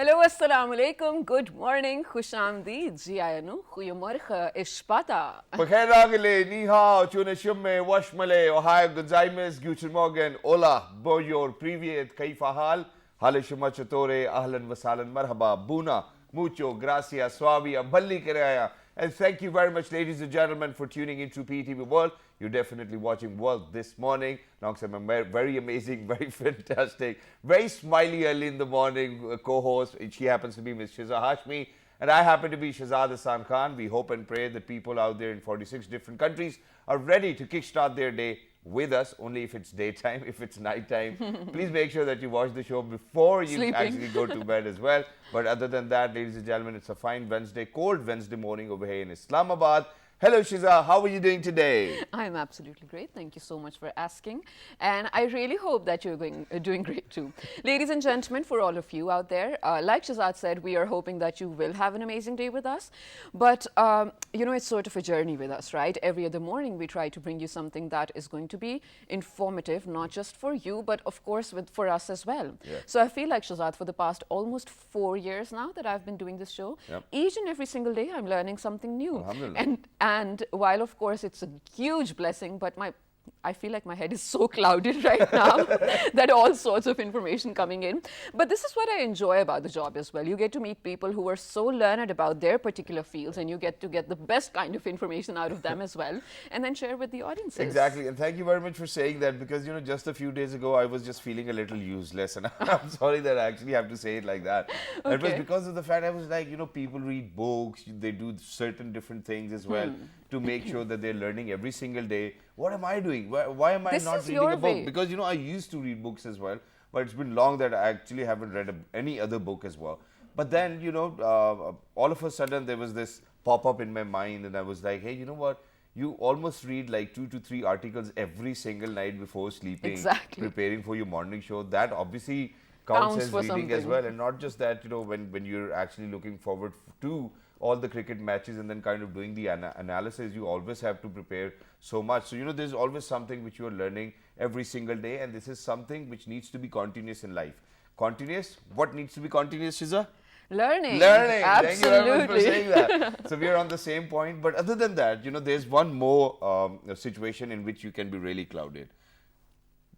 Hello, assalamu alaikum, good morning, khush aamdeed, ji ayanu, goeiemorgen, ishpata. Pakhairagale, ni hao, tuna shumme, washmale, ohio gozaimes, guten morgen, hola, bonjour, privyet, kaifa hal, hale shuma chatore, ahlan wasalan, marhaba, buna, mucho, gracias, suavia, balli kiraya. And thank you very much, ladies and gentlemen, for tuning into PTV World. You're definitely watching World this morning. Alongside my very amazing, very fantastic, very smiley early in the morning co-host. She happens to be Ms. Shiza Hashmi. And I happen to be Shahzad Hassan Khan. We hope and pray that people out there in 46 different countries are ready to kickstart their day with us, only if it's daytime. If it's nighttime, please make sure that you watch the show before you actually go to bed as well. But other than that, ladies and gentlemen, it's a fine Wednesday, cold Wednesday morning over here in Islamabad. Hello Shiza, how are you doing today? I'm absolutely great. Thank you so much for asking. And I really hope that you're doing great too. Ladies and gentlemen, for all of you out there, like Shahzad said, we are hoping that you will have an amazing day with us. But, you know, it's sort of a journey with us, right? Every other morning, we try to bring you something that is going to be informative, not just for you, but of course for us as well. Yeah. So I feel like, Shahzad, for the past almost 4 years now that I've been doing this show, each and every single day, I'm learning something new. Alhamdulillah. And while, of course, it's a huge blessing, but I feel like my head is so clouded right now that all sorts of information coming in. But this is what I enjoy about the job as well. You get to meet people who are so learned about their particular fields, and you get to get the best kind of information out of them as well, and then share with the audiences. Exactly, and thank you very much for saying that, because, you know, just a few days ago, I was just feeling a little useless, and I'm sorry that I actually have to say it like that. Okay. It was because of the fact I was like, you know, people read books, they do certain different things as well to make sure that they're learning every single day. What am I doing? Why am I not reading a book? Because, you know, I used to read books as well, but it's been long that I actually haven't read any other book as well. But then, you know, all of a sudden there was this pop-up in my mind, and I was like, hey, you know what? You almost read like 2 to 3 articles every single night before sleeping, preparing for your morning show. That obviously counts as reading as well. And not just that, you know, when you're actually looking forward to all the cricket matches and then kind of doing the analysis, you always have to prepare so much. So, you know, there's always something which you are learning every single day, and this is something which needs to be continuous in life. Continuous? What needs to be continuous, Shiza? Learning. Learning. Absolutely. Thank you very much for saying that. So we are on the same point. But other than that, you know, there's one more situation in which you can be really clouded.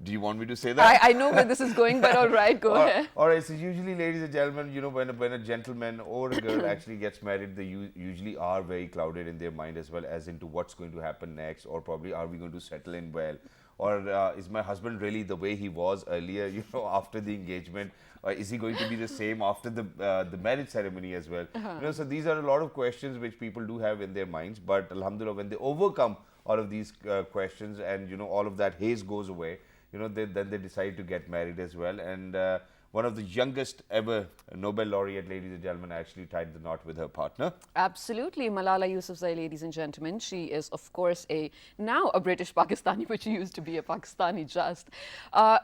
Do you want me to say that? I know where this is going, but all right, go ahead. All right, so usually, ladies and gentlemen, you know, when a gentleman or a girl actually gets married, they usually are very clouded in their mind as well, as into what's going to happen next, or probably are we going to settle in well, or is my husband really the way he was earlier, you know, after the engagement, or is he going to be the same after the marriage ceremony as well? You know, so these are a lot of questions which people do have in their minds, but alhamdulillah, when they overcome all of these questions and, you know, all of that haze goes away, you know, then they decide to get married as well. And one of the youngest ever Nobel laureate, ladies and gentlemen, actually tied the knot with her partner. Absolutely. Malala Yousafzai, ladies and gentlemen. She is, of course, now a British Pakistani, but she used to be a Pakistani just.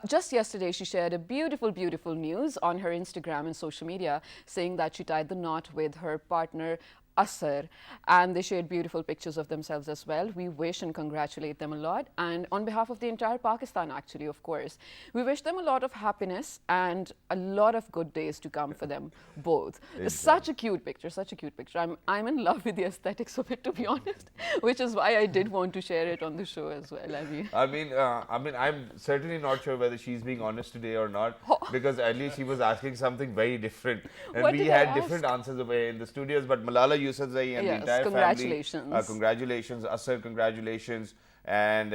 Just yesterday, she shared a beautiful, beautiful news on her Instagram and social media, saying that she tied the knot with her partner, Asar, and they shared beautiful pictures of themselves as well. We wish and congratulate them a lot, and on behalf of the entire Pakistan, actually, of course, we wish them a lot of happiness and a lot of good days to come for them both. Exactly. Such a cute picture, such a cute picture. I'm in love with the aesthetics of it, to be honest, which is why I did want to share it on the show as well. I mean, I'm certainly not sure whether she's being honest today or not, because at least she was asking something very different, and we had different answers away in the studios. But Malala Yousafzai and the entire family, congratulations, Asar, congratulations, and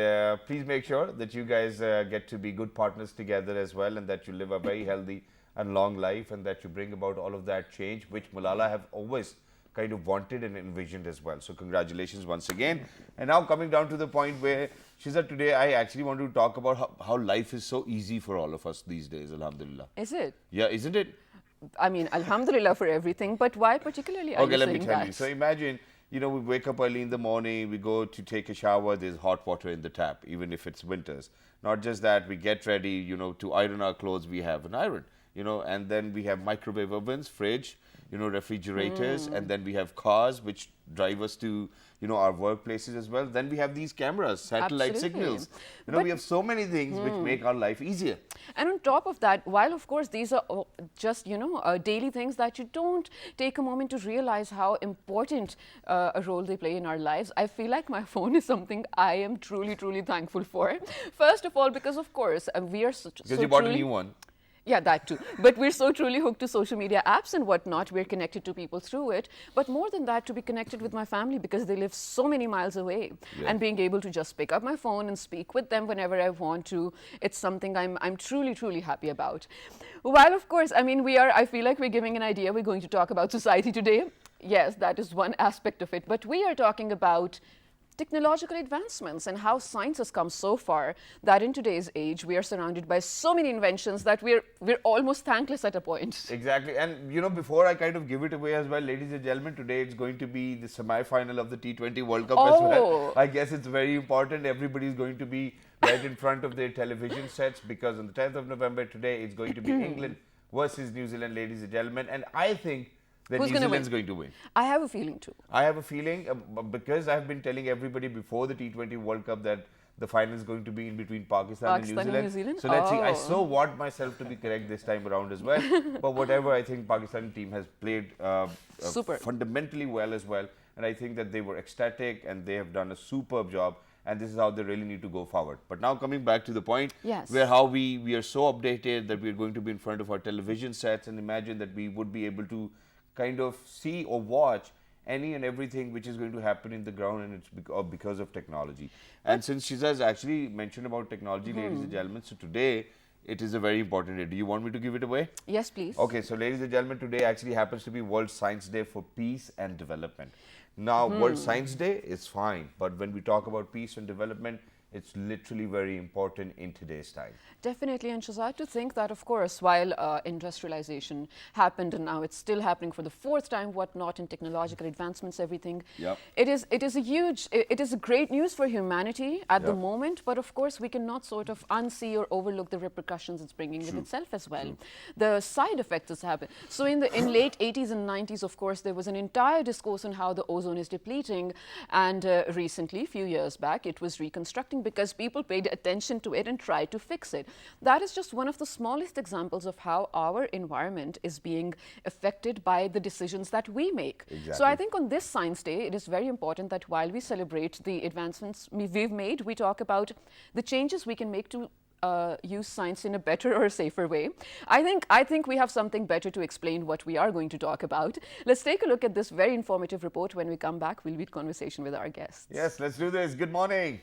please make sure that you guys get to be good partners together as well, and that you live a very healthy and long life, and that you bring about all of that change which Malala have always kind of wanted and envisioned as well. So congratulations once again. And now coming down to the point where, Shiza, today I actually want to talk about how life is so easy for all of us these days, alhamdulillah. Is it? Yeah, isn't it? I mean, alhamdulillah for everything, but why particularly are you saying that? Okay, let me tell you. So imagine, you know, we wake up early in the morning, we go to take a shower, there's hot water in the tap, even if it's winters. Not just that, we get ready, you know, to iron our clothes, we have an iron. and then we have microwave ovens, fridge, refrigerators, and then we have cars which drive us to, our workplaces as well. Then we have these cameras, satellite Absolutely. signals. But We have so many things which make our life easier. And on top of that, while of course these are just, daily things that you don't take a moment to realize how important a role they play in our lives, I feel like my phone is something I am truly, truly thankful for. First of all, because of course, we are Because you bought a new one. Yeah, that too. But we're so truly hooked to social media apps and whatnot. We're connected to people through it. But more than that, to be connected with my family because they live so many miles away. Yeah. And being able to just pick up my phone and speak with them whenever I want to, it's something I'm truly, truly happy about. While, of course, I feel like we're giving an idea. We're going to talk about society today. Yes, that is one aspect of it. But we are talking about technological advancements and how science has come so far that in today's age we are surrounded by so many inventions that we're almost thankless at a point. Exactly. And before I kind of give it away as well, ladies and gentlemen, today it's going to be the semi-final of the T20 World Cup as well. I guess it's very important. Everybody's going to be right in front of their television sets because on the 10th of November today it's going to be England versus New Zealand, ladies and gentlemen. And I think that New Zealand's going to win. I have a feeling too. I have a feeling because I've been telling everybody before the T20 World Cup that the final is going to be in between Pakistan and New Zealand. So let's see. I so want myself to be correct this time around as well. But whatever, I think Pakistani team has played fundamentally well as well. And I think that they were ecstatic and they have done a superb job. And this is how they really need to go forward. But now coming back to the point, where how we are so updated that we are going to be in front of our television sets and imagine that we would be able to kind of see or watch any and everything which is going to happen in the ground, and it's because of technology. And since Shiza's actually mentioned about technology, ladies and gentlemen, so today it is a very important day. Do you want me to give it away? Yes, please. Okay, so ladies and gentlemen, today actually happens to be World Science Day for Peace and Development. Now, World Science Day is fine, but when we talk about peace and development, it's literally very important in today's time. Definitely, and Shazad, to think that, of course, while industrialization happened and now it's still happening for the fourth time, whatnot, in technological advancements, everything, it is a great news for humanity at the moment, but of course we cannot sort of unsee or overlook the repercussions it's bringing with itself as well. The side effects that's happened. So in late 80s and 90s, of course, there was an entire discourse on how the ozone is depleting, and recently, a few years back, it was reconstructing because people paid attention to it and tried to fix it. That is just one of the smallest examples of how our environment is being affected by the decisions that we make. Exactly. So I think on this Science Day, it is very important that while we celebrate the advancements we've made, we talk about the changes we can make to use science in a better or a safer way. I think we have something better to explain what we are going to talk about. Let's take a look at this very informative report. When we come back, we'll be in conversation with our guests. Yes, let's do this. Good morning.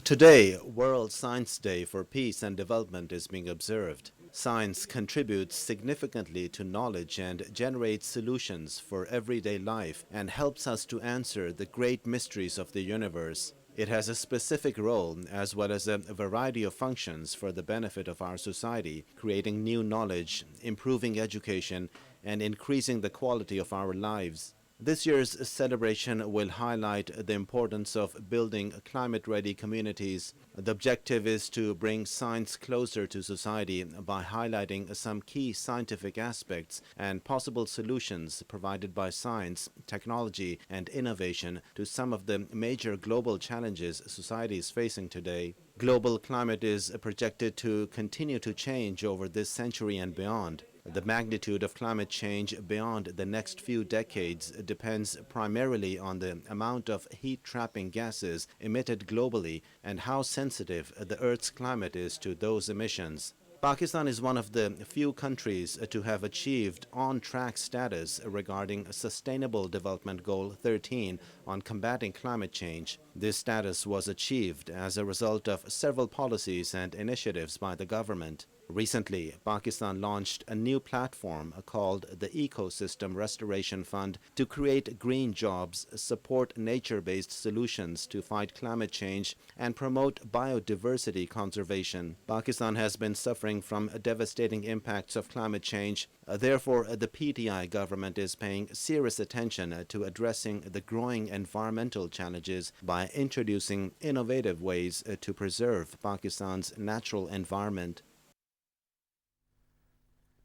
Today, World Science Day for Peace and Development is being observed. Science contributes significantly to knowledge and generates solutions for everyday life and helps us to answer the great mysteries of the universe. It has a specific role as well as a variety of functions for the benefit of our society, creating new knowledge, improving education, and increasing the quality of our lives. This year's celebration will highlight the importance of building climate-ready communities. The objective is to bring science closer to society by highlighting some key scientific aspects and possible solutions provided by science, technology, and innovation to some of the major global challenges society is facing today. Global climate is projected to continue to change over this century and beyond. The magnitude of climate change beyond the next few decades depends primarily on the amount of heat-trapping gases emitted globally and how sensitive the Earth's climate is to those emissions. Pakistan is one of the few countries to have achieved on-track status regarding Sustainable Development Goal 13 on combating climate change. This status was achieved as a result of several policies and initiatives by the government. Recently, Pakistan launched a new platform called the Ecosystem Restoration Fund to create green jobs, support nature-based solutions to fight climate change, and promote biodiversity conservation. Pakistan has been suffering from devastating impacts of climate change. Therefore, the PTI government is paying serious attention to addressing the growing environmental challenges by introducing innovative ways to preserve Pakistan's natural environment.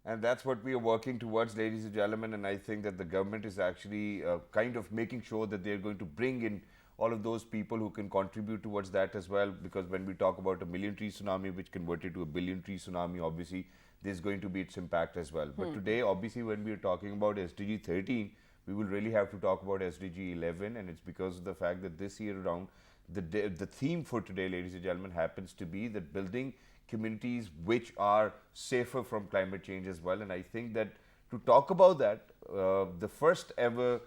And that's what we are working towards, ladies and gentlemen. And I think that the government is actually kind of making sure that they're going to bring in all of those people who can contribute towards that as well. Because when we talk about a million tree tsunami, which converted to a billion tree tsunami, obviously there's going to be its impact as well. But today, obviously, when we're talking about SDG 13, we will really have to talk about SDG 11. And it's because of the fact that this year around, the theme for today, ladies and gentlemen, happens to be that building communities which are safer from climate change as well. And I think that to talk about that, the first ever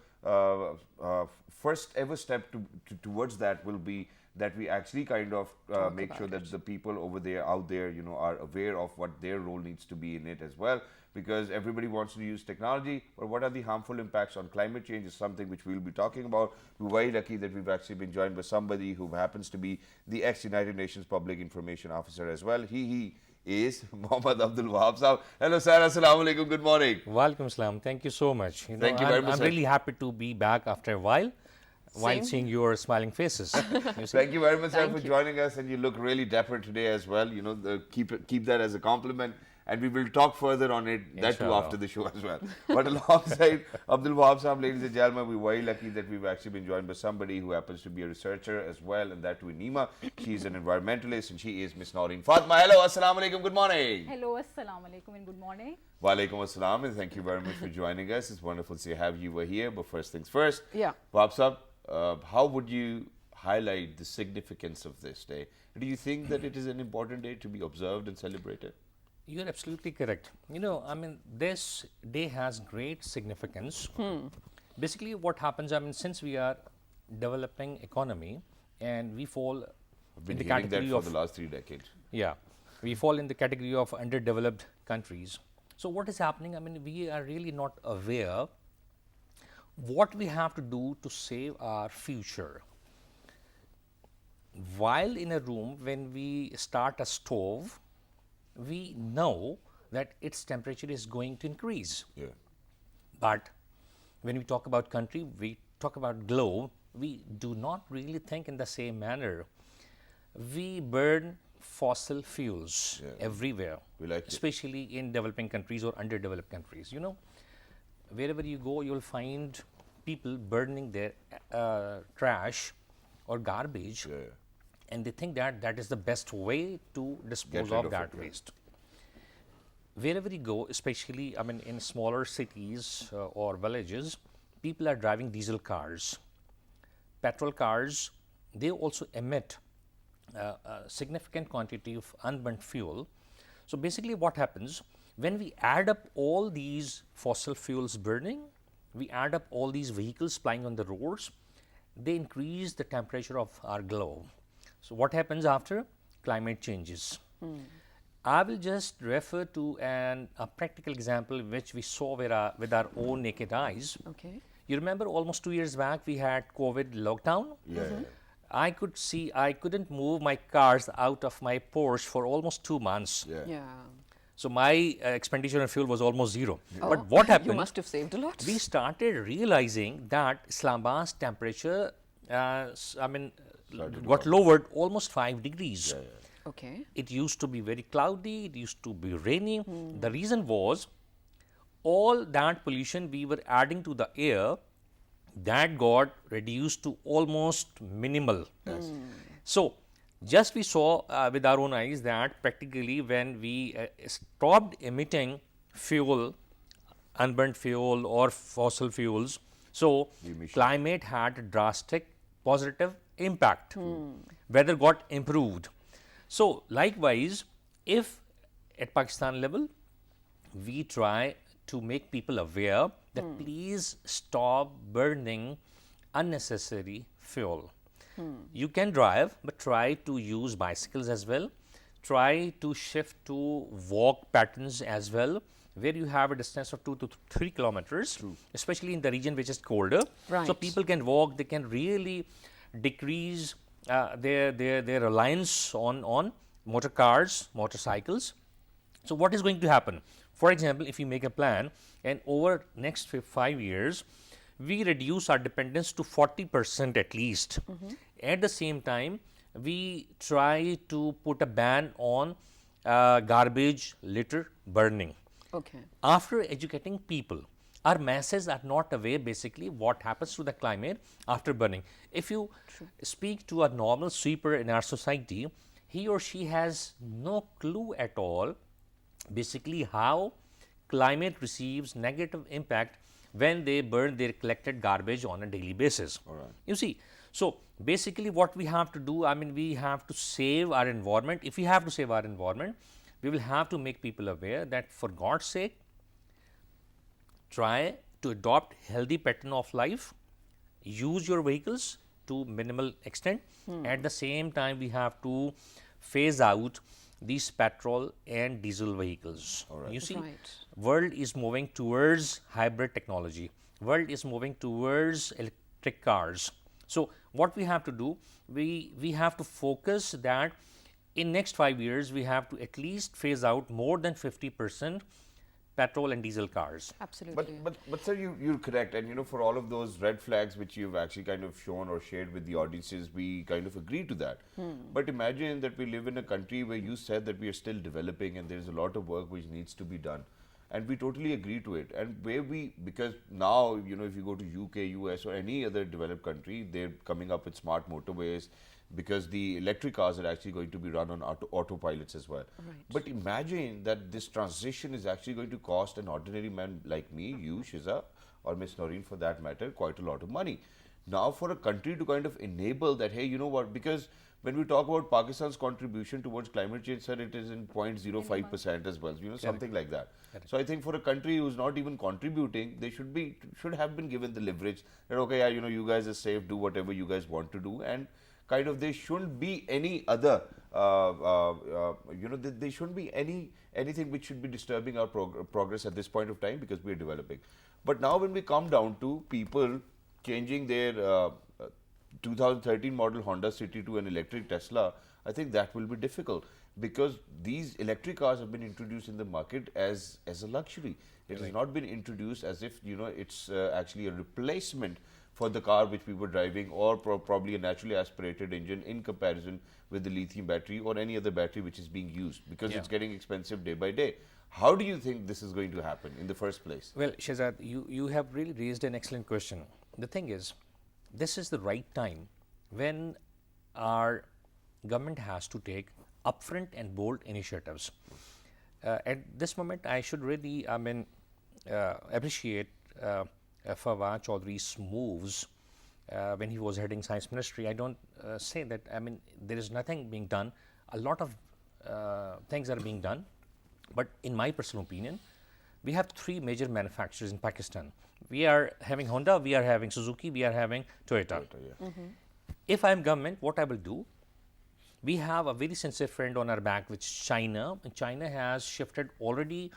step towards that will be that we actually kind of make sure that the people over there, out there, you know, are aware of what their role needs to be in it as well. Because everybody wants to use technology, but what are the harmful impacts on climate change is something which we'll be talking about. We're very lucky that we've actually been joined by somebody who happens to be the ex-United Nations Public Information Officer as well. He is Mohammad Abdul Wahab Sahab. Hello, sir. Assalamu alaikum. Good morning. Welcome, Salam. Thank you so much. Thank you very much, I'm sir. really happy to be back after a while seeing your smiling faces. Thank you very much, sir, Thank for you. joining us. And you look really dapper today as well. You know, keep that as a compliment. And we will talk further on it, that too, Inshallah. after the show as well. But alongside Abdul Wahab Sahab, ladies and gentlemen, we're very lucky that we've actually been joined by somebody who happens to be a researcher as well, and that too in NEMA. She's an environmentalist, and she is Miss Noreen Fatma. Hello, assalamu alaikum, good morning. Hello, assalamu alaikum and good morning. Wa alaikum assalam, and thank you very much for joining us. It's wonderful to have you over here. But first things first, Yeah. Wahab Sahab, how would you highlight the significance of this day? Do you think that it is an important day to be observed and celebrated? You're absolutely correct. You know, I mean, this day has great significance. Basically, what happens, I mean, since we are developing economy and we fall I've been in the hearing that category for of the last 3 decades. Yeah, we fall in the category of underdeveloped countries. So what is happening? I mean, we are really not aware what we have to do to save our future. While in a room, when we start a stove, we know that its temperature is going to increase. Yeah. But when we talk about country, we talk about globe, we do not really think in the same manner. We burn fossil fuels everywhere, We like it. especially in developing countries or underdeveloped countries. You know, wherever you go, you'll find people burning their trash or garbage, and they think that that is the best way to dispose rid of of that it, yeah. waste. Wherever you go, especially, I mean, in smaller cities or villages, people are driving diesel cars. Petrol cars, they also emit a significant quantity of unburnt fuel. So basically what happens, when we add up all these fossil fuels burning, we add up all these vehicles plying on the roads, they increase the temperature of our globe. So what happens after? Climate changes. I will just refer to a practical example which we saw with our own naked eyes. Okay. You remember almost 2 years back we had COVID lockdown? Yeah. I couldn't move my cars out of my Porsche for almost 2 months. Yeah. Yeah. So my expenditure on fuel was almost zero. Oh, But what happened? You must have saved a lot. We started realizing that Islamabad's temperature, got lowered almost 5 degrees. Okay. It used to be very cloudy, it used to be rainy. The reason was all that pollution we were adding to the air, that got reduced to almost minimal. So just we saw with our own eyes that practically when we stopped emitting fuel, unburnt fuel or fossil fuels, so climate had a drastic positive impact. Weather got improved. So likewise, if at Pakistan level, we try to make people aware that please stop burning unnecessary fuel. You can drive, but try to use bicycles as well. Try to shift to walk patterns as well, where you have a distance of 2 to 3 kilometers, especially in the region which is colder. So Right. people can walk, they can really decrease their reliance on motor cars, motorcycles. So what is going to happen? For example, if you make a plan and over next 5 years, we reduce our dependence to 40% at least. At the same time, we try to put a ban on garbage litter burning. Okay. After educating people, our masses are not aware basically what happens to the climate after burning. If you speak to a normal sweeper in our society, he or she has no clue at all basically how climate receives negative impact when they burn their collected garbage on a daily basis. You see, so basically what we have to do, I mean, we have to save our environment. If we have to save our environment, we will have to make people aware that for God's sake, try to adopt healthy pattern of life, use your vehicles to minimal extent. At the same time, we have to phase out these petrol and diesel vehicles. You see, Right. world is moving towards hybrid technology. World is moving towards electric cars. So what we have to do, we have to focus that in next 5 years, we have to at least phase out more than 50% petrol and diesel cars. Absolutely. But sir, you're correct, and you know, for all of those red flags which you've actually kind of shown or shared with the audiences, we kind of agree to that. But imagine that we live in a country where you said that we are still developing and there's a lot of work which needs to be done, and we totally agree to it. And where we, because now, you know, if you go to UK, US or any other developed country, they're coming up with smart motorways, because the electric cars are actually going to be run on autopilots as well. Right. But imagine that this transition is actually going to cost an ordinary man like me, you, Shiza, or Miss Noreen for that matter, quite a lot of money. Now for a country to kind of enable that, hey, you know what, because when we talk about Pakistan's contribution towards climate change, sir, it is in 0.05% as well, you know, something like that. So I think for a country who's not even contributing, they should have been given the leverage that, okay, yeah, you know, you guys are safe, do whatever you guys want to do, and kind of there shouldn't be any other, you know, there shouldn't be anything which should be disturbing our progress at this point of time, because we are developing. But now when we come down to people changing their 2013 model Honda City to an electric Tesla, I think that will be difficult, because these electric cars have been introduced in the market as a luxury. It has not been introduced as if, you know, it's actually a replacement for the car which we were driving, or probably a naturally aspirated engine in comparison with the lithium battery or any other battery which is being used, because it's getting expensive day by day. How do you think this is going to happen in the first place? Well, Shehzad, you have really raised an excellent question. The thing is, this is the right time when our government has to take upfront and bold initiatives. At this moment, I should really, appreciate Fawad Chaudhry's moves when he was heading Science Ministry. I don't say that, there is nothing being done. A lot of things are being done. But in my personal opinion, we have three major manufacturers in Pakistan. We are having Honda, we are having Suzuki, we are having Toyota. If I am government, what I will do, we have a very sensitive friend on our back, which is China. And China has shifted already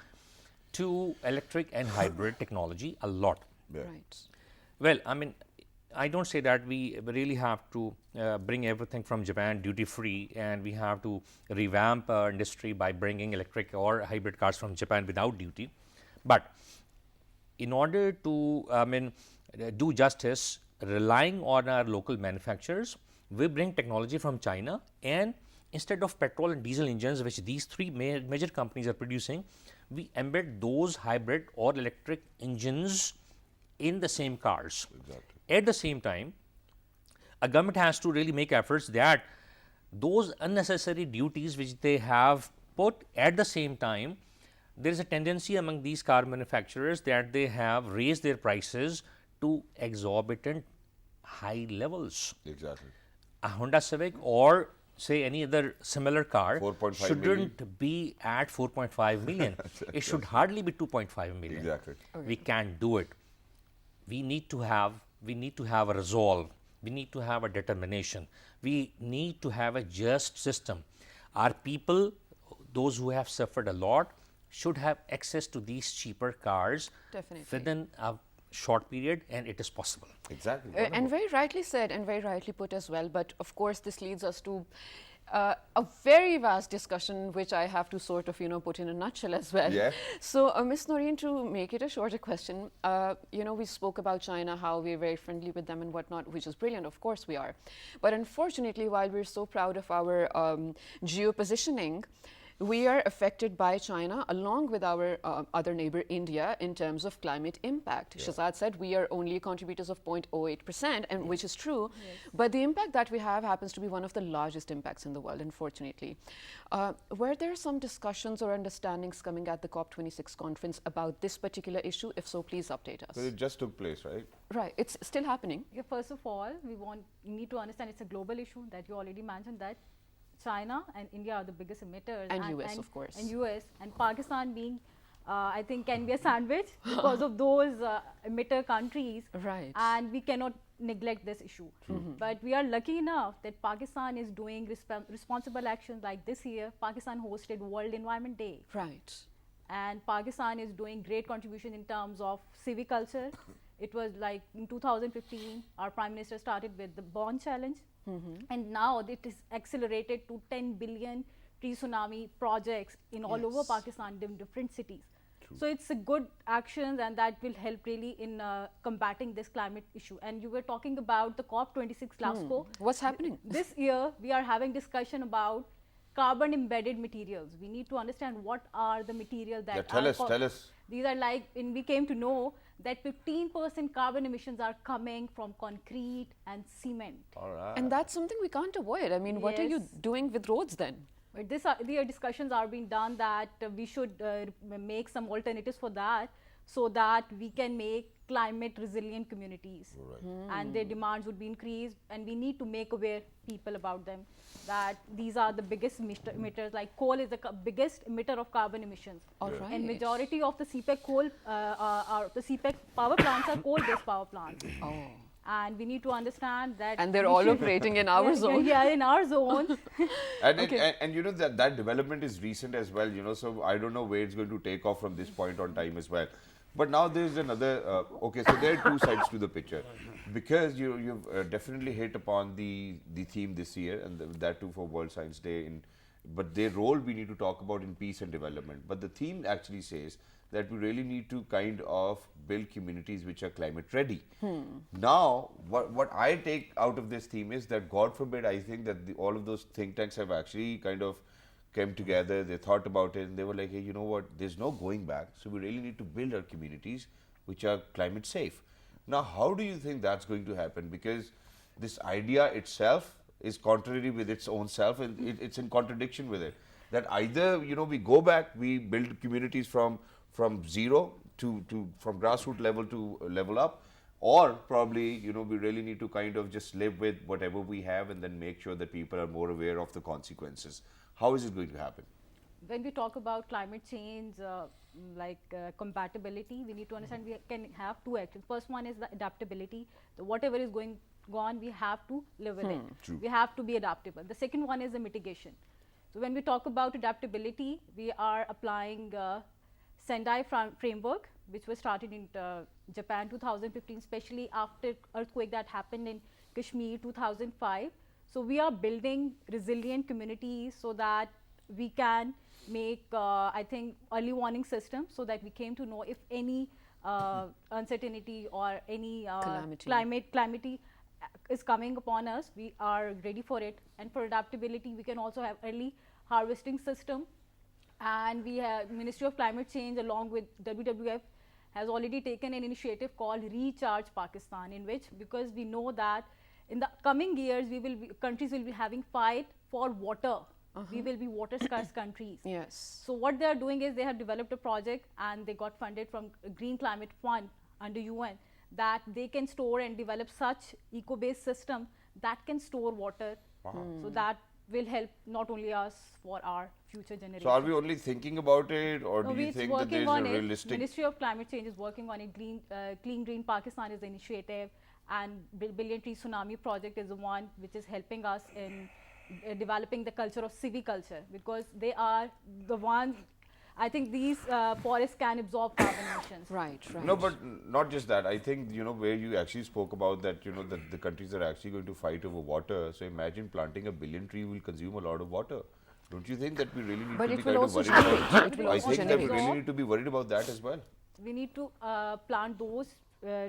to electric and hybrid technology a lot. Right. Well, I don't say that we really have to bring everything from Japan duty free, and we have to revamp our industry by bringing electric or hybrid cars from Japan without duty. But in order to do justice, relying on our local manufacturers, we bring technology from China, and instead of petrol and diesel engines, which these three major companies are producing, we embed those hybrid or electric engines in the same cars. Exactly. At the same time, a government has to really make efforts that those unnecessary duties which they have put, at the same time, there is a tendency among these car manufacturers that they have raised their prices to exorbitant high levels. Exactly. A Honda Civic or say any other similar car 4.5 shouldn't be at 4.5 million. It should hardly be 2.5 million. Exactly. We can't do it. We need to have a resolve. We need to have a determination. We need to have a just system. Our people, those who have suffered a lot, should have access to these cheaper cars Definitely. within a short period, and it is possible. Exactly. And very rightly said and very rightly put as well. But of course, this leads us to a very vast discussion, which I have to sort of, put in a nutshell as well. Yeah. So, Ms. Noreen, to make it a shorter question, we spoke about China, how we're very friendly with them and whatnot, which is brilliant. Of course we are. But unfortunately, while we're so proud of our geo-positioning, we are affected by China along with our other neighbor India in terms of climate impact. Shahzad said we are only contributors of 0.08%, and which is true, but the impact that we have happens to be one of the largest impacts in the world, unfortunately. Were there some discussions or understandings coming at the COP26 conference about this particular issue? If so, please update us. So it just took place, right? Right, it's still happening. Yeah, first of all, we need to understand it's a global issue that you already mentioned that China and India are the biggest emitters. And US, of course. And US and Pakistan being, I think, can be a sandwich because of those emitter countries. Right. And we cannot neglect this issue. But we are lucky enough that Pakistan is doing responsible actions. Like this year, Pakistan hosted World Environment Day. Right. And Pakistan is doing great contribution in terms of civic culture. It was like in 2015, our Prime Minister started with the Bond Challenge. And now it is accelerated to 10 billion tree tsunami projects in all over Pakistan, in different cities. So it's a good action, and that will help really in combating this climate issue. And you were talking about the COP26 Glasgow. What's happening? This year, we are having discussion about carbon embedded materials. We need to understand what are the materials that Tell us. These are like, we came to know that 15% carbon emissions are coming from concrete and cement. All right. And that's something we can't avoid. I mean, what are you Yes. doing with roads then? But the discussions are being done that we should make some alternatives for that, so that we can make climate resilient communities. And their demands would be increased, and we need to make aware people about them, that these are the biggest emitters. Like coal is the biggest emitter of carbon emissions. All right. And majority of the CPEC coal, the CPEC power plants are coal-based power plants. Oh. And we need to understand that. And they're we all should- operating in our zone. Yeah, in our zone. And you know that development is recent as well, you know, so I don't know where it's going to take off from this point on time as well. But now there's another, okay, so there are two sides to the picture. Because you've definitely hit upon the theme this year, and that too for World Science Day. But their role we need to talk about in peace and development. But the theme actually says that we really need to kind of build communities which are climate ready. Now, what I take out of this theme is that, God forbid, I think that all of those think tanks have actually kind of came together, they thought about it, and they were like, hey, you know what, there's no going back, so we really need to build our communities which are climate safe. Now, how do you think that's going to happen? Because this idea itself is contrary with its own self, and it's in contradiction with it. That either, you know, we go back, we build communities from zero to from grassroots level to level up, or probably, you know, we really need to kind of just live with whatever we have and then make sure that people are more aware of the consequences. How is it going to happen? When we talk about climate change, compatibility, we need to understand we can have two actions. First one is the adaptability. Whatever is going on, we have to live with it. True. We have to be adaptable. The second one is the mitigation. So when we talk about adaptability, we are applying Sendai framework, which was started in Japan 2015, especially after earthquake that happened in Kashmir 2005. So we are building resilient communities so that we can make, I think, early warning systems, so that we came to know if any uncertainty or any calamity is coming upon us, we are ready for it. And for adaptability, we can also have early harvesting system. And we have Ministry of Climate Change along with WWF has already taken an initiative called Recharge Pakistan, in which, because we know that in the coming years, countries will be having fight for water. We will be water scarce countries. Yes. So what they are doing is they have developed a project, and they got funded from Green Climate Fund under UN, that they can store and develop such eco-based system that can store water. So that will help not only us, for our future generations. So are we only thinking about it, or No, do you it's think that working there's on a it. realistic... Ministry of Climate Change is working on it. Clean Green Pakistan is the initiative, and Billion Tree Tsunami Project is the one which is helping us in developing the culture of civic culture, because they are the ones, I think these forests can absorb carbon emissions. Right. No, but not just that. I think, you know, where you actually spoke about that, you know, that the countries are actually going to fight over water. So imagine planting 1 billion trees will consume a lot of water. Don't you think that we really need But to it be will kind of also worried generate. about It will I also think that we generate. really need to be worried about that as well. We need to plant those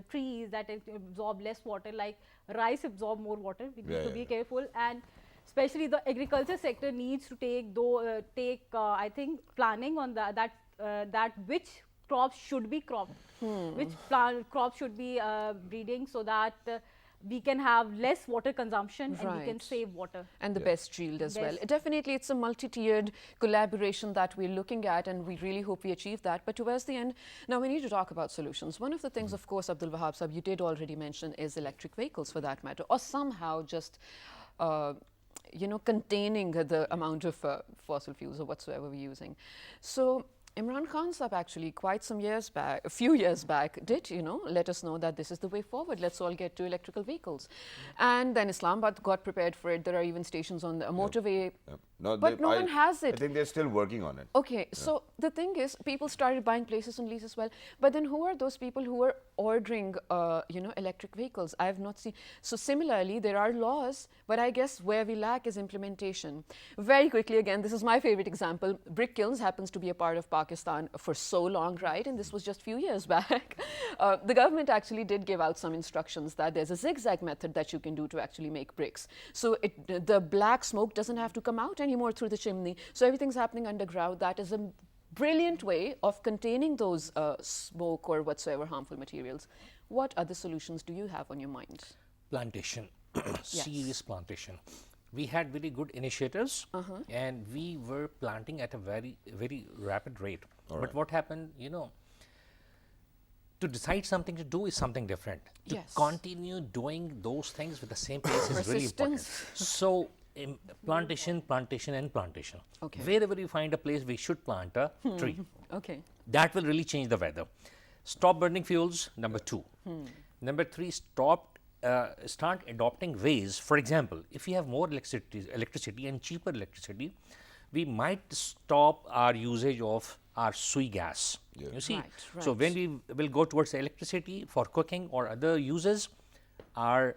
trees that absorb less water, like rice absorb more water. We need to be careful. And especially the agriculture sector needs to take I think planning on that which crops should be cropped, which crops should be breeding, so that we can have less water consumption and we can Right. save water. And the best yield as well. Best. Definitely, it's a multi-tiered collaboration that we're looking at, and we really hope we achieve that. But towards the end, now we need to talk about solutions. One of the things, of course, Abdul Wahab Sahab, you did already mention, is electric vehicles for that matter, or somehow just containing the amount of fossil fuels or whatsoever we're using. So Imran Khan Sahab actually a few years back did, let us know that this is the way forward. Let's all get to electrical vehicles. And then Islamabad got prepared for it. There are even stations on the motorway. No, But no one has it. I think they're still working on it. Okay, so the thing is, people started buying places on lease as well. But then who are those people who are ordering, electric vehicles? I have not seen. So similarly, there are laws, but I guess where we lack is implementation. Very quickly, again, this is my favorite example. Brick kilns happens to be a part of Pakistan for so long, right? And this was just few years back. The government actually did give out some instructions that there's a zigzag method that you can do to actually make bricks. So the black smoke doesn't have to come out anymore through the chimney. So everything's happening underground. That is a brilliant way of containing those smoke or whatsoever harmful materials. What other solutions do you have on your mind? Plantation, serious plantation. We had very good initiatives and we were planting at a very, very rapid rate. But what happened, to decide something to do is something different. To Yes. continue doing those things with the same pace is really important. Persistence. So, plantation, plantation and plantation. Okay. Wherever you find a place, we should plant a tree. Okay. That will really change the weather. Stop burning fuels, number 2. Number 3, start adopting ways. For example, if we have more electricity and cheaper electricity, we might stop our usage of our sui gas. You see? Right, So right. when we will go towards electricity for cooking or other uses, our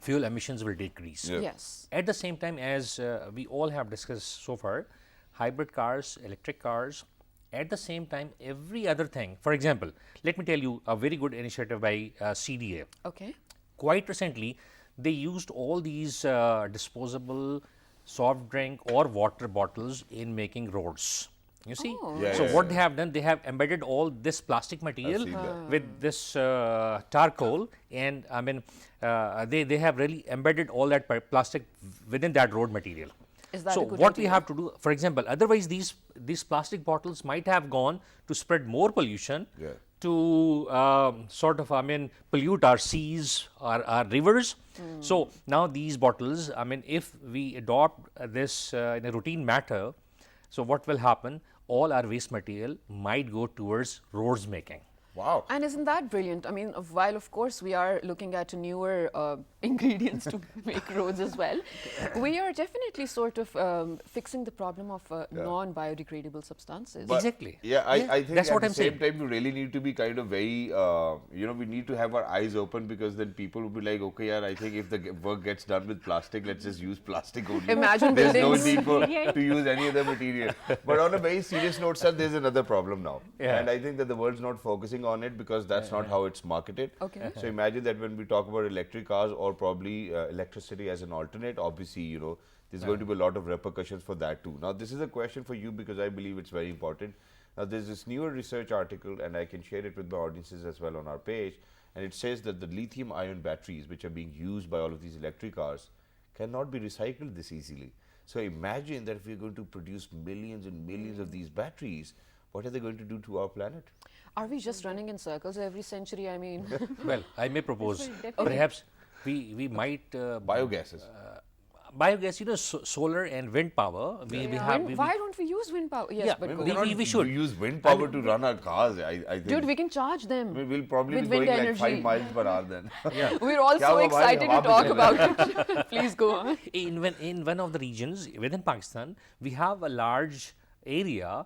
fuel emissions will decrease. Yeah. Yes. At the same time, as we all have discussed so far, hybrid cars, electric cars, at the same time, every other thing. For example, let me tell you a very good initiative by CDA. Okay. Quite recently, they used all these disposable soft drink or water bottles in making roads. You see? Oh. Yeah, So yeah, what yeah. they have done, they have embedded all this plastic material seen that. with this charcoal, and they have really embedded all that plastic within that road material. Is that so a good what we idea? have to do, for example, otherwise these plastic bottles might have gone to spread more pollution, Yeah. to pollute our seas, our rivers. So now these bottles, if we adopt this in a routine matter, so what will happen? All our waste material might go towards roads making. Wow. And isn't that brilliant? I mean, while of course we are looking at newer ingredients to make roads as well, we are definitely sort of fixing the problem of non-biodegradable substances. But- Exactly. Yeah, I think That's at what the I'm same saying. time, we really need to be kind of very, we need to have our eyes open, because then people will be like, okay, yeah, I think if the work gets done with plastic, let's just use plastic only. Imagine There's no buildings. need to use any other material. But on a very serious note, sir, there's another problem now. Yeah. And I think that the world's not focusing on it because that's not how it's marketed. Okay. So imagine that when we talk about electric cars or probably electricity as an alternate, obviously, there's going to be a lot of repercussions for that too. Now, this is a question for you because I believe it's very important. Now, there's this newer research article, and I can share it with my audiences as well on our page, and it says that the lithium-ion batteries, which are being used by all of these electric cars, cannot be recycled this easily. So imagine that if we're going to produce millions and millions of these batteries, what are they going to do to our planet? Are we just running in circles every century? I mean, Well, I may propose, will definitely- perhaps we might Biogases. biogas, solar and wind power. We have. why don't we use wind power? Yes, Yeah, but We go. cannot we should. use wind power to run our cars, I think. Dude, we can charge them. We'll probably with be wind going energy. like 5 miles per hour then. Yeah. We're all Kya so hua bhai, excited to hava pe talk chal about it. Please go on. In one of the regions within Pakistan, we have a large area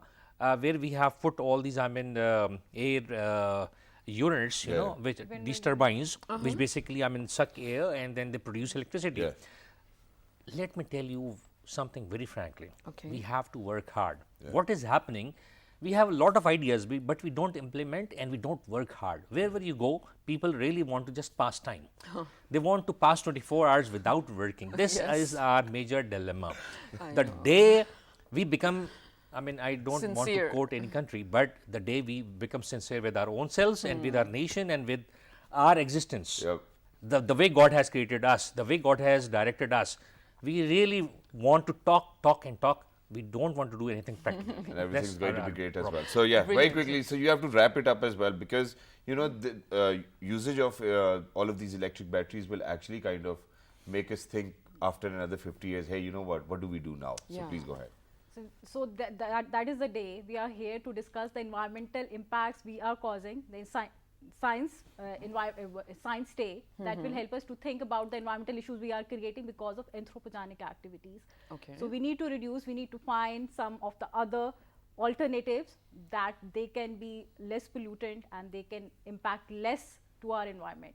where we have put all these, air units, Yeah. which these turbines, which basically, suck air and then they produce electricity. Yeah. Let me tell you something very frankly. Okay. We have to work hard. What is happening? we have a lot of ideas, but we don't implement and we don't work hard. Wherever you go, people really want to just pass time. They want to pass 24 hours without working. This Yes. is our major dilemma. I The know. day we become, I mean, I don't want to Sincere. quote any country, but the day we become sincere with our own selves and with our nation and with our existence, Yep. the way God has created us, the way God has directed us, we really want to talk and talk. We don't want to do anything practical. And everything's That's going to our be great as problem. well. So yeah, very Brilliant. quickly. So you have to wrap it up as well, because you know the usage of all of these electric batteries will actually kind of make us think after another 50 years. Hey, you know what do we do now? So Yeah. please go ahead. So that is the day we are here to discuss the environmental impacts we are causing. The science day that will help us to think about the environmental issues we are creating because of anthropogenic activities. Okay. So we need to reduce, we need to find some of the other alternatives that they can be less pollutant and they can impact less to our environment.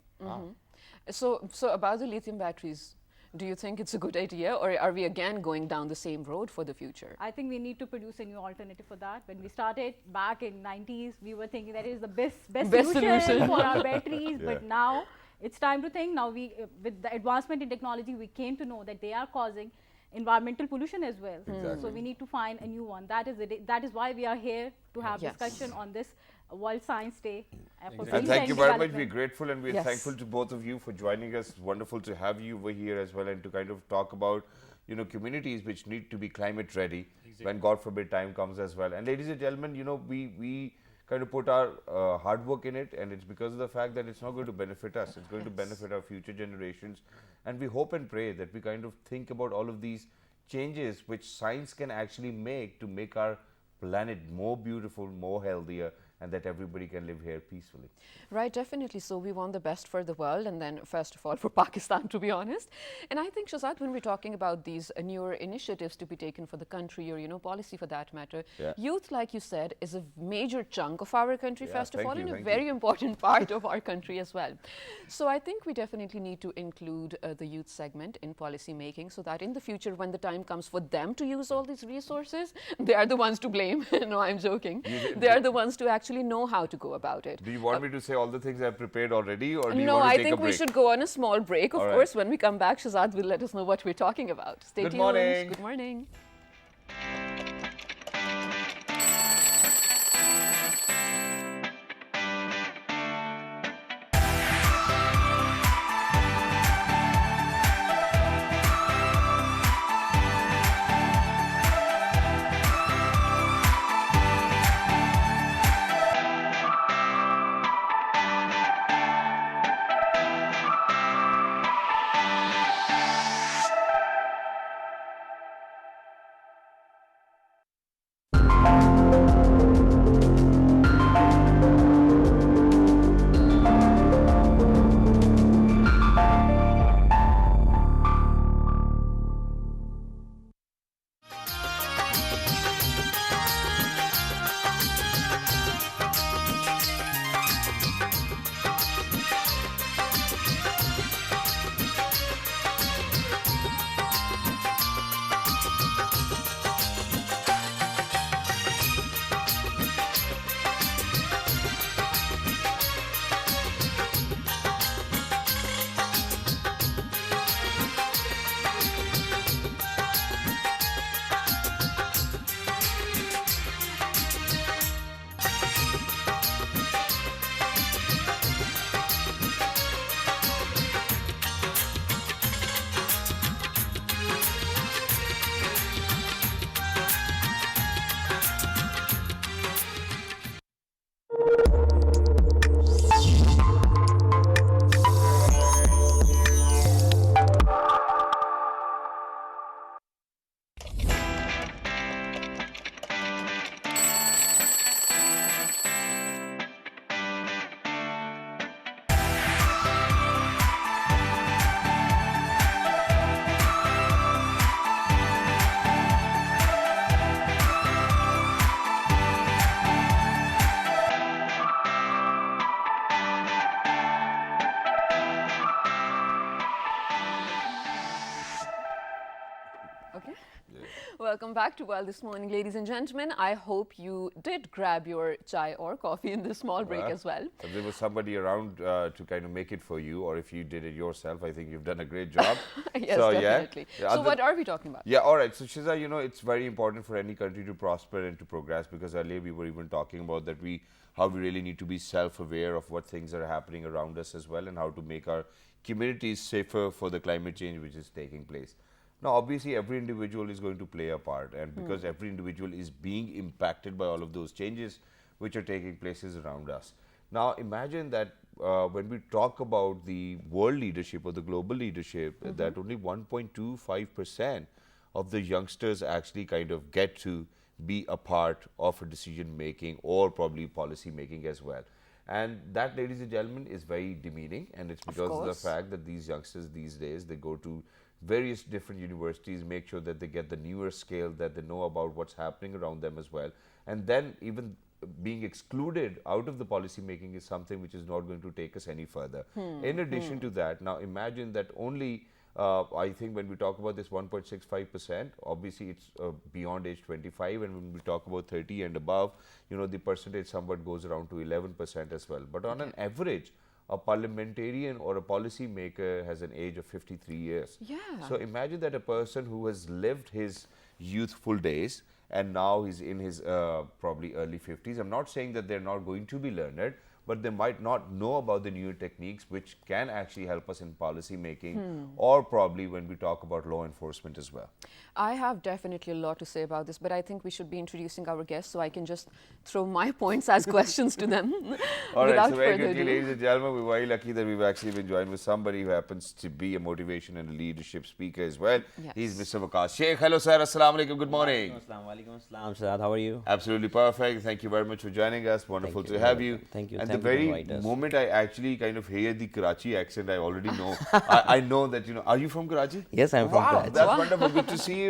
So about the lithium batteries, do you think it's a good idea, or are we again going down the same road for the future? I think we need to produce a new alternative for that. When we started back in 90s, we were thinking that is the best solution for our batteries. Yeah. But now it's time to think. Now with the advancement in technology, we came to know that they are causing environmental pollution as well. Exactly. So we need to find a new one. That is why we are here to have Yes. discussion on this World Science Day. For And peace thank you very much. development. We're grateful and we're Yes. thankful to both of you for joining us. Wonderful to have you over here as well, and to kind of talk about, you know, communities which need to be climate ready when, God forbid, time comes as well. And ladies and gentlemen, you know, we kind of put our hard work in it, and it's because of the fact that it's not going to benefit us. It's going to benefit our future generations. And we hope and pray that we kind of think about all of these changes which science can actually make to make our planet more beautiful, more healthier, and that everybody can live here peacefully. Right, definitely. So we want the best for the world, and then first of all for Pakistan, to be honest. And I think, Shazad, when we're talking about these newer initiatives to be taken for the country, or, you know, policy for that matter, Yeah. youth, like you said, is a major chunk of our country, Yeah, first of thank all, you, and a thank very you. important part of our country as well. So I think we definitely need to include the youth segment in policy making, so that in the future, when the time comes for them to use all these resources, they are the ones to blame. No, I'm joking. They are the ones to actually know how to go about it. Do you want me to say all the things I've prepared already, or do you No, want to I take think a break? we should go on a small break. Of All right. course, when we come back, Shazad will let us know what we're talking about. Stay Good tuned. morning. Good morning. Welcome back to World This Morning, ladies and gentlemen. I hope you did grab your chai or coffee in this small break as well. If there was somebody around to kind of make it for you, or if you did it yourself, I think you've done a great job. Yes, so, definitely. Yeah. So what are we talking about? Yeah, all right. So, Shiza, you know, it's very important for any country to prosper and to progress, because earlier we were even talking about that how we really need to be self-aware of what things are happening around us as well, and how to make our communities safer for the climate change which is taking place. Now, obviously, every individual is going to play a part, and because every individual is being impacted by all of those changes which are taking places around us. Now, imagine that when we talk about the world leadership or the global leadership, that only 1.25% of the youngsters actually kind of get to be a part of a decision making or probably policy making as well. And that, ladies and gentlemen, is very demeaning, and it's because of the fact that these youngsters these days, they go to various different universities, make sure that they get the newer scale, that they know about what's happening around them as well. And then even being excluded out of the policy making is something which is not going to take us any further. In addition to that, now imagine that only I think when we talk about this 1.65%, obviously it's beyond age 25, and when we talk about 30 and above, you know, the percentage somewhat goes around to 11% as well. But on an average, a parliamentarian or a policy maker has an age of 53 years. Yeah. So imagine that a person who has lived his youthful days and now he's in his probably early 50s. I'm not saying that they're not going to be learned, but they might not know about the newer techniques which can actually help us in policy making or probably when we talk about law enforcement as well. I have definitely a lot to say about this, but I think we should be introducing our guests so I can just throw my points as questions to them. All right, without so very further quickly, ado. ladies and gentlemen, we're very lucky that we've actually been joined with somebody who happens to be a motivation and a leadership speaker as well. Yes. He's Mr. Waqas Sheikh. Hello, sir. Assalamu alaikum. Good morning. Assalamu alaikum, Saad. How are you? Absolutely perfect. Thank you very much for joining us. Wonderful Thank to you. have You're you. welcome. Thank you. And Thank the you for very inviting us. moment I actually kind of hear the Karachi accent, I already know. I know that, you know, are you from Karachi? Yes, I'm from Wow, Karachi. that's wonderful. Good to see you.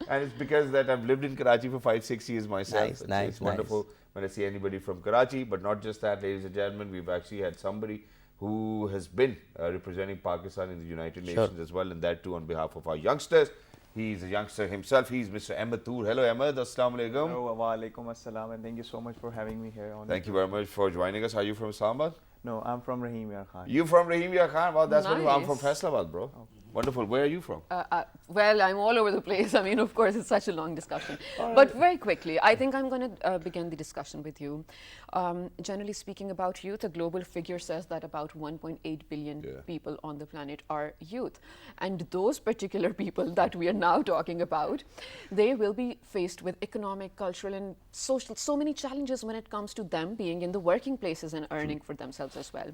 And it's because that I've lived in Karachi for 5-6 years myself. Nice, It's nice, wonderful when I see anybody from Karachi. But not just that, ladies and gentlemen, we've actually had somebody who has been representing Pakistan in the United Nations as well, and that too on behalf of our youngsters. He's a youngster himself. He's Mr. Ahmed Toor. Hello, Ahmed. Assalamu alaikum. Hello, wa alaikum assalam, and thank you so much for having me here. Thank you very much for joining us. Are you from Islamabad? No, I'm from Rahim Yar Khan. You from Rahim Yar Khan? Wow, that's wonderful. I'm from Nice. Faisalabad, bro. Wonderful. Where are you from? Well, I'm all over the place. I mean, of course, it's such a long discussion. But very quickly, I think I'm going to begin the discussion with you. Generally speaking about youth, a global figure says that about 1.8 billion people on the planet are youth. And those particular people that we are now talking about, they will be faced with economic, cultural, and social, so many challenges when it comes to them being in the working places and earning for themselves as well.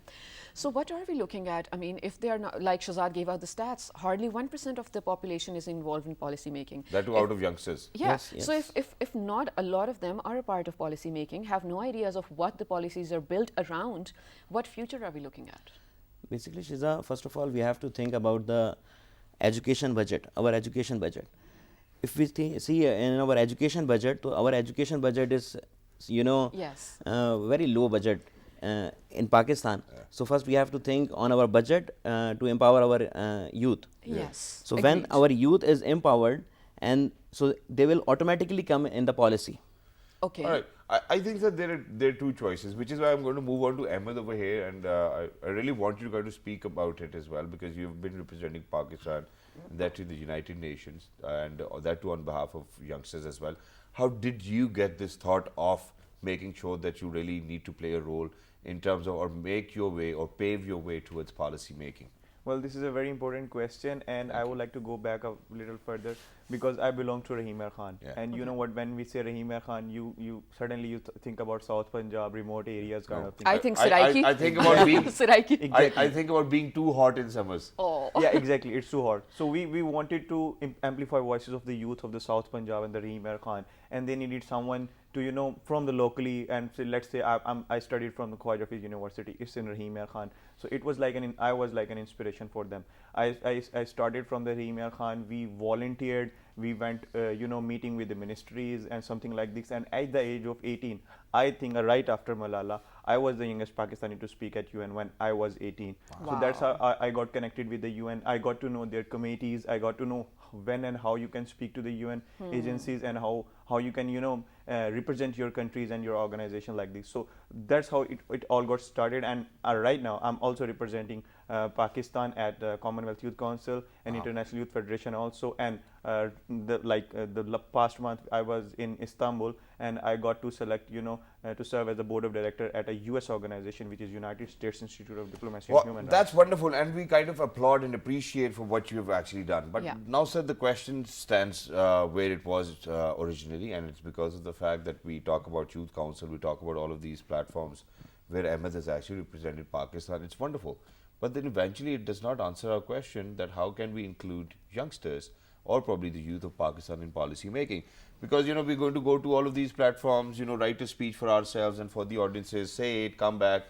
So what are we looking at? I mean, if they are not, like Shahzad gave out the stats, hardly 1% of the population is involved in policy making. That too out of youngsters. Yeah. Yes, So yes. if not, a lot of them are a part of policy making, have no ideas of what the policies are built around, what future are we looking at? Basically, Shiza, first of all, we have to think about the education budget, our education budget. If we see in our education budget, so our education budget is, you know, Yes. very low budget in Pakistan. So first we have to think on our budget to empower our youth. Yes. So when Agreed. our youth is empowered, and so they will automatically come in the policy. Okay. All right. I think that there are two choices, which is why I'm going to move on to Ahmed over here, and I really want you to kind of speak about it as well, because you've been representing Pakistan, that to the United Nations, and that too on behalf of youngsters as well. How did you get this thought of making sure that you really need to play a role in terms of, or make your way or pave your way towards policy making? Well, this is a very important question, and I would like to go back a little further because I belong to Rahim Yar Khan. Yeah. And you know what, when we say Rahim Yar Khan, you suddenly think about South Punjab, remote areas kind of thing. I think Saraiki. I think about being Saraiki. I think about being too hot in summers. Oh. Yeah, exactly. It's too hot. So we wanted to amplify voices of the youth of the South Punjab and the Rahim Yar Khan, and they needed someone to, you know, from the locally, and so let's say I studied from the Khwaja Hafiz University. It's in Rahim Yar Khan. So it was like I was like an inspiration for them. I started from the Rahim Yar Khan. We volunteered. We went, meeting with the ministries and something like this. And at the age of 18, I think right after Malala, I was the youngest Pakistani to speak at UN when I was 18. So that's how I got connected with the UN. I got to know their committees. I got to know when and how you can speak to the UN agencies, and how you can represent your countries and your organization like this. So that's how it all got started. And right now I'm also representing Pakistan at the Commonwealth Youth Council and International Youth Federation also. And the past month I was in Istanbul, and I got to select to serve as the board of director at a US organization, which is United States Institute of Diplomacy and Human Rights. That's wonderful, and we kind of applaud and appreciate for what you have actually done. But now, sir, the question stands where it was originally, and it's because of the fact that we talk about Youth Council, we talk about all of these platforms where Ahmed has actually represented Pakistan. It's wonderful. But then eventually it does not answer our question that how can we include youngsters or probably the youth of Pakistan in policy making? Because, we're going to go to all of these platforms, write a speech for ourselves and for the audiences, say it, come back,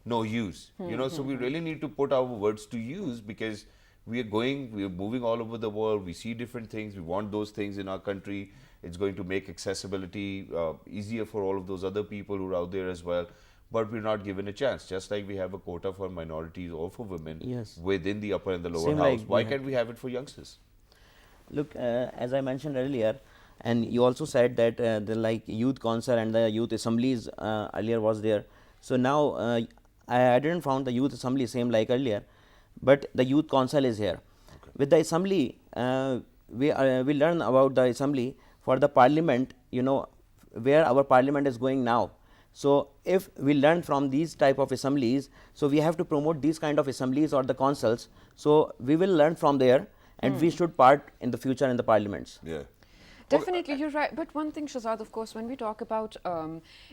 no use. So we really need to put our words to use, because we are moving all over the world. We see different things. We want those things in our country. It's going to make accessibility easier for all of those other people who are out there as well. But we're not given a chance. Just like we have a quota for minorities or for women within the upper and the lower house. Why can't we have it for youngsters? Look, as I mentioned earlier, and you also said that the youth council and the youth assemblies earlier was there. So now I didn't found the youth assembly same like earlier, but the youth council is here. Okay. With the assembly, we learn about the assembly for the parliament, where our parliament is going now. So if we learn from these type of assemblies, so we have to promote these kind of assemblies or the councils. So we will learn from there, and we should part in the future in the parliaments. Yeah. Definitely, you're right. But one thing, Shahzad, of course, when we talk about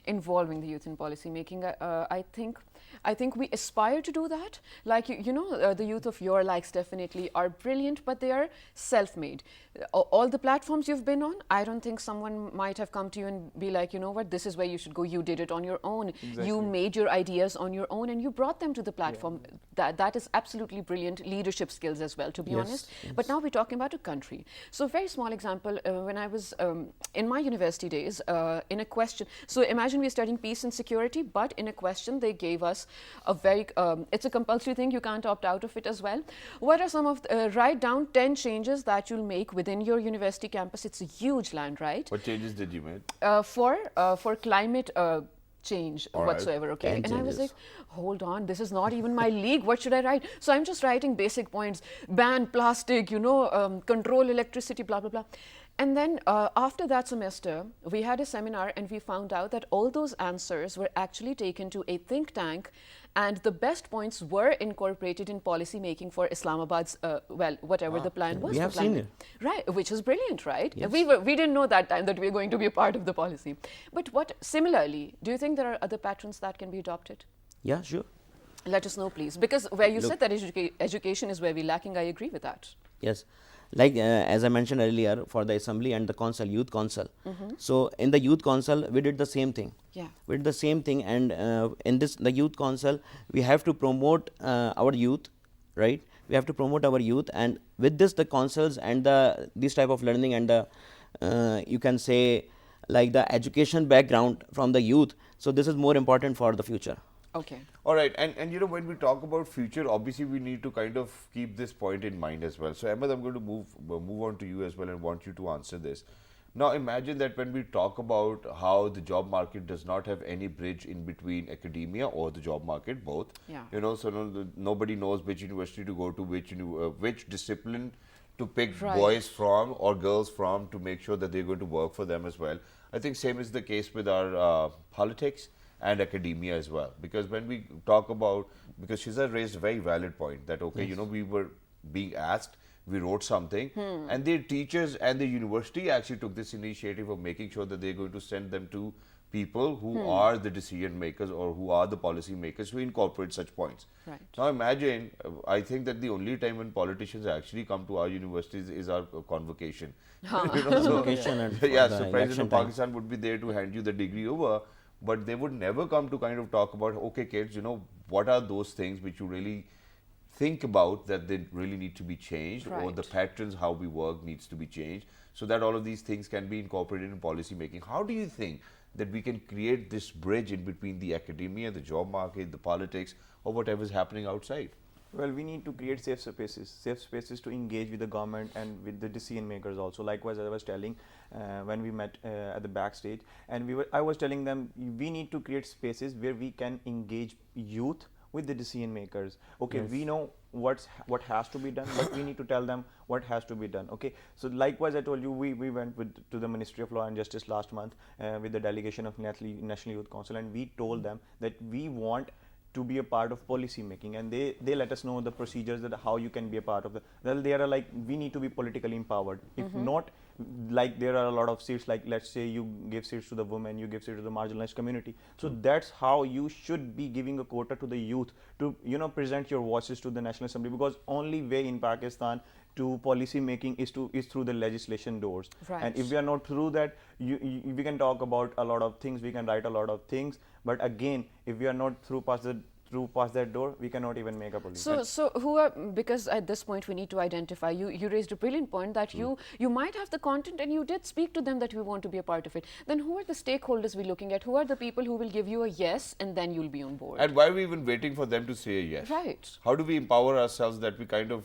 involving the youth in policy making, I think we aspire to do that. Like, the youth of your likes definitely are brilliant, but they are self-made. All the platforms you've been on, I don't think someone might have come to you and be like, you know what, this is where you should go. You did it on your own. Exactly. You made your ideas on your own and you brought them to the platform. Yeah. That is absolutely brilliant leadership skills as well, to be honest. Yes. But now we're talking about a country. So a very small example, when I was in my university days, in a question, so imagine we're studying peace and security, but in a question they gave us a very, it's a compulsory thing, you can't opt out of it as well. What are some of, write down 10 changes that you'll make within your university campus. It's a huge land, right? What changes did you make? For climate change whatsoever, okay? And I was like, hold on, this is not even my league, what should I write? So I'm just writing basic points, ban plastic, control electricity, blah, blah, blah. And then after that semester, we had a seminar and we found out that all those answers were actually taken to a think tank, and the best points were incorporated in policy making for Islamabad's, whatever the plan was. We have seen it. Right, which is brilliant, right? Yes. We didn't know that time that we were going to be a part of the policy. But similarly, do you think there are other patterns that can be adopted? Yeah, sure. Let us know, please. Because where you said that education is where we're lacking, I agree with that. Yes. Like as I mentioned earlier, for the assembly and the council, youth council. So in the youth council, we did the same thing. Yeah. We did the same thing, and in the youth council, we have to promote our youth, right? We have to promote our youth, and with this, the councils and this type of learning and the you can say like the education background from the youth. So this is more important for the future. Okay. All right, and when we talk about future, obviously we need to kind of keep this point in mind as well. So Ahmed, I'm going to move on to you as well and want you to answer this. Now imagine that when we talk about how the job market does not have any bridge in between academia or the job market, both. Yeah. So nobody knows which university to go to, which discipline to pick boys from or girls from to make sure that they're going to work for them as well. I think same is the case with our politics and academia as well, because when we talk about, because Shiza raised a very valid point that we were being asked, we wrote something, and their teachers and the university actually took this initiative of making sure that they're going to send them to people who are the decision makers or who are the policy makers who incorporate such points. Right. Now imagine, I think that the only time when politicians actually come to our universities is our convocation. Convocation and so President of Pakistan would be there to hand you the degree over. But they would never come to kind of talk about, okay, kids, what are those things which you really think about that they really need to be changed, or the Right. patterns how we work needs to be changed, so that all of these things can be incorporated in policy making. How do you think that we can create this bridge in between the academia, the job market, the politics, or whatever is happening outside? Well, we need to create safe spaces to engage with the government and with the decision makers also. Likewise, I was telling when we met at the backstage, and I was telling them we need to create spaces where we can engage youth with the decision makers. Okay, we know what has to be done, but we need to tell them what has to be done. Okay, so likewise, I told you we went to the Ministry of Law and Justice last month with the delegation of National Youth Council, and we told them that we want to be a part of policy making, and they let us know the procedures, that how you can be a part of the, well, they are like, we need to be politically empowered. If not, like there are a lot of seats, like let's say you give seats to the women, you give seats to the marginalized community, so that's how you should be giving a quota to the youth to present your voices to the National Assembly, because only way in Pakistan to policy making is through the legislation doors. Right. And if we are not through that, we can talk about a lot of things, we can write a lot of things, but again, if we are not through past that door, we cannot even make a policy. So who are, because at this point we need to identify, you raised a brilliant point that you might have the content and you did speak to them that we want to be a part of it. Then who are the stakeholders we're looking at? Who are the people who will give you a yes and then you'll be on board? And why are we even waiting for them to say yes? Right. How do we empower ourselves that we kind of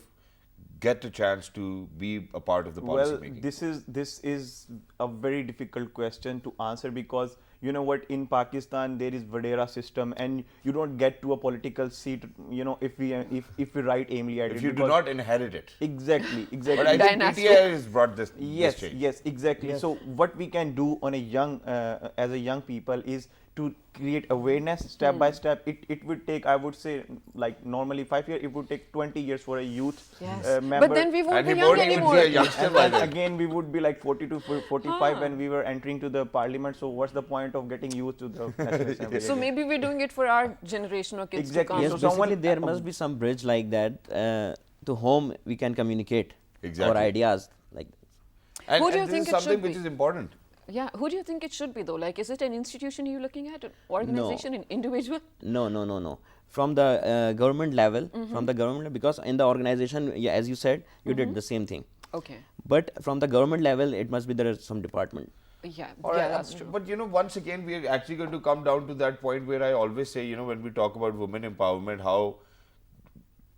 get a chance to be a part of the policy Well, making? this is a very difficult question to answer, because you know what, in Pakistan there is Vadera system, and you don't get to a political seat, if we write aimly at it. If you do not inherit it. Exactly. But I think Dynasty. PTI has brought this Yes, change. yes, exactly. So what we can do on a young, as a young people, is to create awareness step by step. It would take, I would say, like normally 5 years, it would take 20 years for a youth Yes. member. But then we won't And be he young won't even anymore. be a youngster by And then. again, we would be like 40 to 45 when we were entering to the parliament. So what's the point of getting youth to the National Assembly? So again? maybe we're doing it for our generation or kids Exactly. to come. Yes, So basically someone- there must be some bridge like that to whom we can communicate Exactly. our ideas like this. And, Who do you and think this it is something should which be? is important. Yeah, who do you think it should be though? Like, is it an institution you're looking at, an organization, an individual? No. From the government level, because in the organization, yeah, as you said, you did the same thing. Okay. But from the government level, it must be there is some department. Yeah, All yeah, right, that's true. But once again, we are actually going to come down to that point where I always say, when we talk about women empowerment, how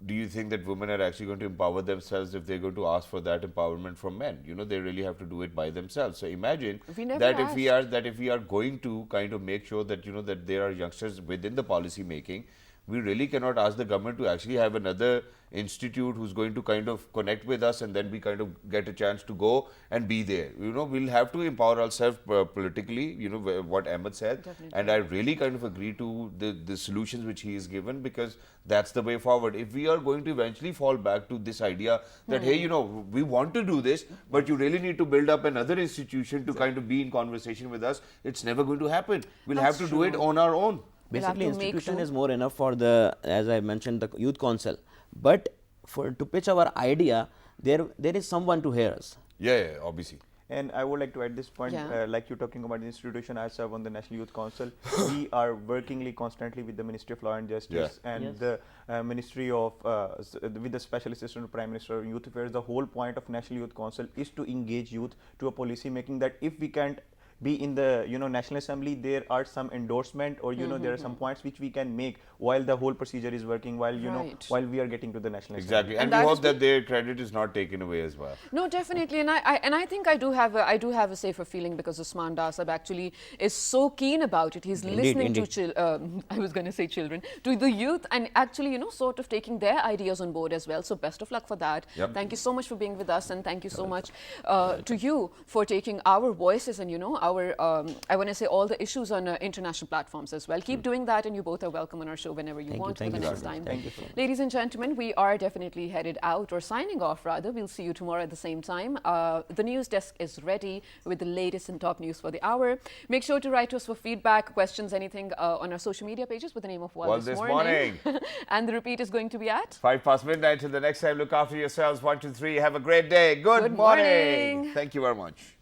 do you think that women are actually going to empower themselves if they're going to ask for that empowerment from men? They really have to do it by themselves. So imagine We never that asked. if we are going to kind of make sure that that there are youngsters within the policy making, we really cannot ask the government to actually have another institute who's going to kind of connect with us, and then we kind of get a chance to go and be there. We'll have to empower ourselves politically, what Ahmed said. Definitely. And I really kind of agree to the solutions which he has given, because that's the way forward. If we are going to eventually fall back to this idea that, hey, we want to do this, but you really need to build up another institution to kind of be in conversation with us, it's never going to happen. We'll have to do it on our own. We'll have Basically, to make institution do. is more enough for the, as I mentioned, the youth council. But to pitch our idea, there is someone to hear us. Yeah, obviously. And I would like to add this point, Yeah. like you're talking about the institution, I serve on the National Youth Council. We are working constantly with the Ministry of Law and Justice and Yes. the Ministry of, with the Special Assistant to Prime Minister of Youth Affairs. The whole point of National Youth Council is to engage youth to a policy making, that if we can't be in the National Assembly, there are some endorsement, or there are some points which we can make while the whole procedure is working, while Right. while we are getting to the National Exactly. Assembly. And that we is hope that their credit is not taken away as well. No, definitely, and I think I do have a safer feeling, because Usman Dasab actually is so keen about it. He's listening to I was going to say children, to the youth, and actually sort of taking their ideas on board as well. So best of luck for that. Yep. Thank you so much for being with us, and thank you so much to you for taking our voices and our I want to say all the issues on international platforms as well. Keep doing that, and you both are welcome on our show whenever you want for the next time. Thank you so much. Ladies and gentlemen, we are definitely headed out, or signing off rather. We'll see you tomorrow at the same time. The news desk is ready with the latest and top news for the hour. Make sure to write to us for feedback, questions, anything on our social media pages with the name of Well This Morning. And the repeat is going to be at 5 past midnight. Till the next time, look after yourselves. 1, 2, 3. Have a great day. Good Good morning. Thank you very much.